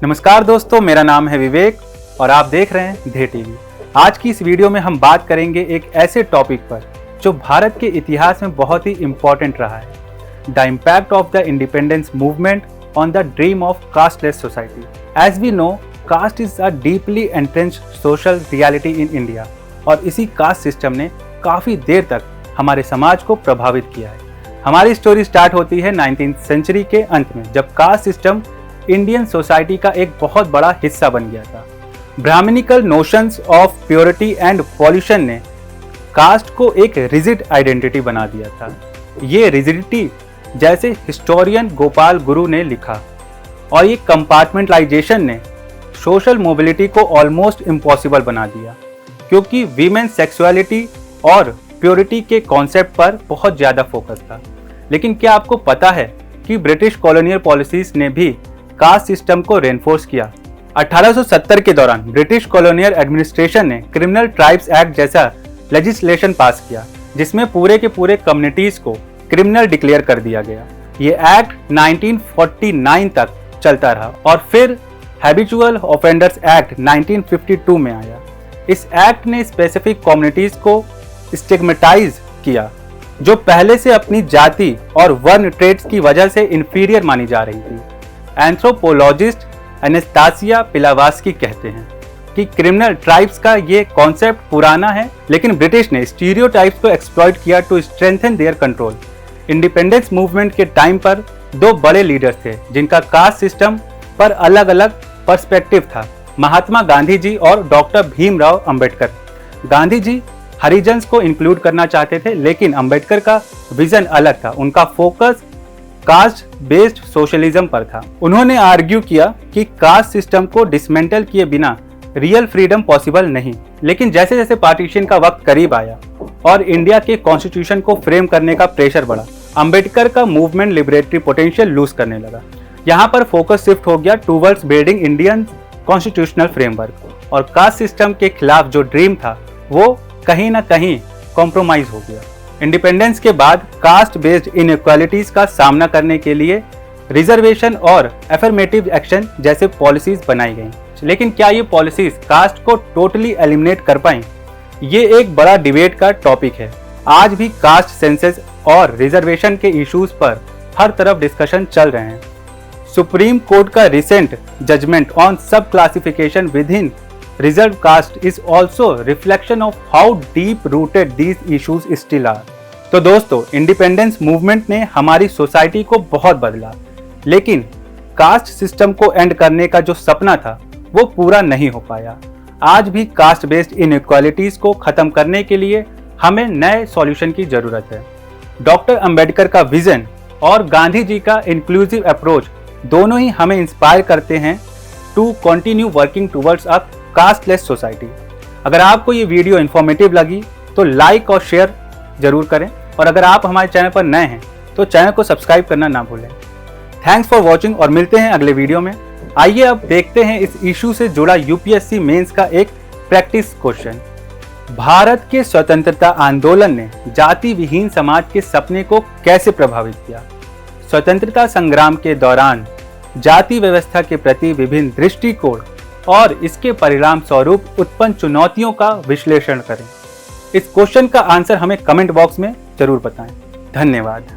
नमस्कार दोस्तों, मेरा नाम है विवेक और आप देख रहे हैं धे टीवी। आज की इस वीडियो में हम बात करेंगे एक ऐसे टॉपिक पर जो भारत के इतिहास में बहुत ही इम्पोर्टेंट रहा है, the impact of the independence movement on the dream of casteless society. As we know, caste is a deeply entrenched social reality in India और इसी कास्ट सिस्टम ने काफ़ी देर तक हमारे समाज को प्रभावित किया है। हमारी स्टोरी स्टार्ट होती है 19th सेंचुरी के अंत में, जब कास्ट सिस्टम इंडियन सोसाइटी का एक बहुत बड़ा हिस्सा बन गया था। Brahminical notions of purity and pollution ने कास्ट को एक रिजिड आइडेंटिटी बना दिया था। ये रिजिडिटी, जैसे हिस्टोरियन गोपाल गुरु ने लिखा, और ये कंपार्टमेंटलाइजेशन ने सोशल मोबिलिटी को ऑलमोस्ट इम्पॉसिबल बना दिया, क्योंकि वीमेन सेक्सुअलिटी और प्योरिटी के कॉन्सेप्ट पर बहुत ज़्यादा फोकस था। लेकिन क्या आपको पता है कि ब्रिटिश कॉलोनियल पॉलिसीज ने भी कास्ट सिस्टम को रेनफोर्स किया। 1870 के दौरान ब्रिटिश कॉलोनियल एडमिनिस्ट्रेशन ने क्रिमिनल ट्राइब्स एक्ट जैसा लेजिस्लेशन पास किया, जिसमें पूरे के पूरे कम्युनिटीज को क्रिमिनल डिक्लेयर कर दिया गया। ये एक्ट 1949 तक चलता रहा और फिर हैबिचुअल ऑफेंडर्स एक्ट 1952 में आया। इस एक्ट ने स्पेसिफिक कम्युनिटीज को स्टिग्मेटाइज किया, जो पहले से अपनी जाति और वर्ण ट्रेड्स की वजह से इंफीरियर मानी जा रही थी। एंथ्रोपोलॉजिस्ट एनास्तासिया पिलावास्की कहते हैं कि क्रिमिनल ट्राइब्स का ये कॉन्सेप्ट पुराना है, लेकिन ब्रिटिश ने स्टीरियोटाइप्स को एक्सप्लॉइट किया to strengthen their control. Independence movement के टाइम पर दो बड़े लीडर्स थे जिनका कास्ट सिस्टम पर अलग अलग पर्सपेक्टिव था, महात्मा गांधी जी और डॉक्टर भीमराव अंबेडकर। गांधी जी हरिजन्स को इंक्लूड करना चाहते थे, लेकिन अंबेडकर का विजन अलग था। उनका फोकस कास्ट बेस्ड सोशलिज्म पर था। उन्होंने आर्ग्यू किया कि कास्ट सिस्टम को डिसमेंटल किए बिना रियल फ्रीडम पॉसिबल नहीं। लेकिन जैसे जैसे पार्टीशन का वक्त करीब आया और इंडिया के कॉन्स्टिट्यूशन को फ्रेम करने का प्रेशर बढ़ा, अंबेडकर का मूवमेंट लिबरेटरी पोटेंशियल लूज करने लगा। यहाँ पर फोकस शिफ्ट हो गया towards building Indian constitutional framework, और कास्ट सिस्टम के खिलाफ जो ड्रीम था वो कहीं ना कहीं कॉम्प्रोमाइज हो गया। इंडिपेंडेंस के बाद कास्ट बेस्ड इनइक्वालिटीज का सामना करने के लिए रिजर्वेशन और एफर्मेटिव एक्शन जैसे पॉलिसीज बनाई गई। लेकिन क्या ये पॉलिसीज कास्ट को टोटली एलिमिनेट कर पाएं? ये एक बड़ा डिबेट का टॉपिक है। आज भी कास्ट सेंसस और रिजर्वेशन के इश्यूज पर हर तरफ डिस्कशन चल रहे हैं। सुप्रीम कोर्ट का recent judgement on sub classification within reserve caste is also reflection of how deep rooted these issues still are. तो दोस्तों, इंडिपेंडेंस मूवमेंट ने हमारी सोसाइटी को बहुत बदला, लेकिन कास्ट सिस्टम को एंड करने का जो सपना था वो पूरा नहीं हो पाया। आज भी कास्ट बेस्ड इनइक्वालिटीज को खत्म करने के लिए हमें नए सॉल्यूशन की जरूरत है। डॉक्टर अंबेडकर का विजन और गांधी जी का इंक्लूसिव अप्रोच दोनों ही हमें इंस्पायर करते हैं to continue working towards a casteless society. अगर आपको ये वीडियो इन्फॉर्मेटिव लगी तो लाइक और शेयर जरूर करें, और अगर आप हमारे चैनल पर नए हैं तो चैनल को सब्सक्राइब करना ना भूलें। थैंक्स फॉर वॉचिंग और मिलते हैं अगले वीडियो में। आइए अब देखते हैं इस इशू से जुड़ा यूपीएससी मेंस का एक प्रैक्टिस क्वेश्चन। भारत के स्वतंत्रता आंदोलन ने जाति विहीन समाज के सपने को कैसे प्रभावित किया? स्वतंत्रता संग्राम के दौरान जाति व्यवस्था के प्रति विभिन्न दृष्टिकोण और इसके परिणाम स्वरूप उत्पन्न चुनौतियों का विश्लेषण करें। इस क्वेश्चन का आंसर हमें कमेंट बॉक्स में जरूर बताएं। धन्यवाद।